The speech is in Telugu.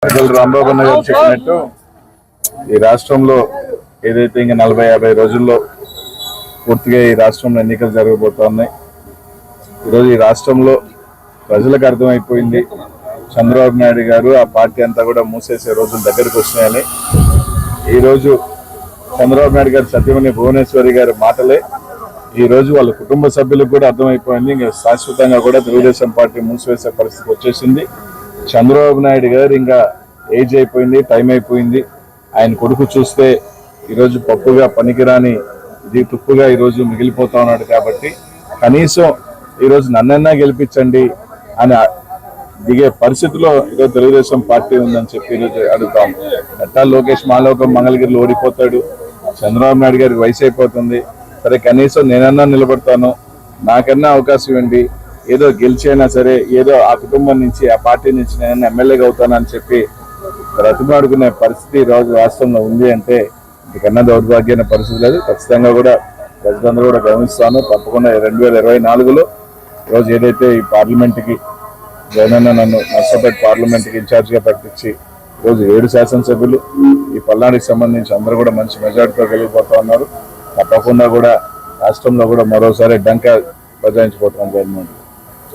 ప్రజలు రాంబాబు అన్న గారు చెప్పినట్టు ఈ రాష్ట్రంలో ఏదైతే ఇంకా 40-50 రోజుల్లో పూర్తిగా ఈ రాష్ట్రంలో ఎన్నికలు జరగబోతున్నాయి. ఈరోజు ఈ రాష్ట్రంలో ప్రజలకు అర్థమైపోయింది చంద్రబాబు నాయుడు గారు ఆ పార్టీ అంతా కూడా మూసేసే రోజులు దగ్గరకు వస్తున్నాయని. ఈరోజు చంద్రబాబు నాయుడు గారు సత్యమణి భువనేశ్వరి గారి మాటలే ఈరోజు వాళ్ళ కుటుంబ సభ్యులకు కూడా అర్థమైపోయింది. ఇంకా శాశ్వతంగా కూడా తెలుగుదేశం పార్టీ మూసివేసే పరిస్థితి వచ్చేసింది. చంద్రబాబు నాయుడు గారు ఇంకా ఏజ్ అయిపోయింది, టైం అయిపోయింది. ఆయన కొడుకు చూస్తే ఈరోజు పప్పుగా పనికిరాని ఇది తుప్పుగా ఈరోజు మిగిలిపోతా ఉన్నాడు. కాబట్టి కనీసం ఈరోజు నన్నన్నా గెలిపించండి అని దిగే పరిస్థితిలో ఈరోజు తెలుగుదేశం పార్టీ ఉందని చెప్పి ఈరోజు అడుగుతాం. ఎట్టా లోకేష్ మాలోకం మంగళగిరిలో ఓడిపోతాడు, చంద్రబాబు నాయుడు గారికి వయసు అయిపోతుంది, సరే కనీసం నేనన్నా నిలబడతాను, నాకన్నా అవకాశం ఇవ్వండి, ఏదో గెలిచైనా సరే ఏదో ఆ కుటుంబం నుంచి ఆ పార్టీ నుంచి నేను ఎమ్మెల్యేగా అవుతానని చెప్పి బ్రతిమాడుకునే పరిస్థితి రోజు రాష్ట్రంలో ఉంది అంటే ఇంతకన్నా దౌర్భాగ్యమైన పరిస్థితి లేదు. ఖచ్చితంగా కూడా ప్రజలందరూ కూడా గమనిస్తాను. తప్పకుండా 2024లో ఈరోజు ఏదైతే ఈ పార్లమెంట్కి జగనన్న నన్ను నర్సపేట పార్లమెంట్కి ఇన్ఛార్జిగా ప్రకటించి ఈరోజు 7 శాసనసభ్యులు ఈ పల్నాడుకి సంబంధించి అందరూ కూడా మంచి మెజార్టీతో వెళ్ళిపోతా ఉన్నారు. తప్పకుండా కూడా రాష్ట్రంలో కూడా మరోసారి డంకా బజాయించిపోతున్నాం జగన్మోహన్.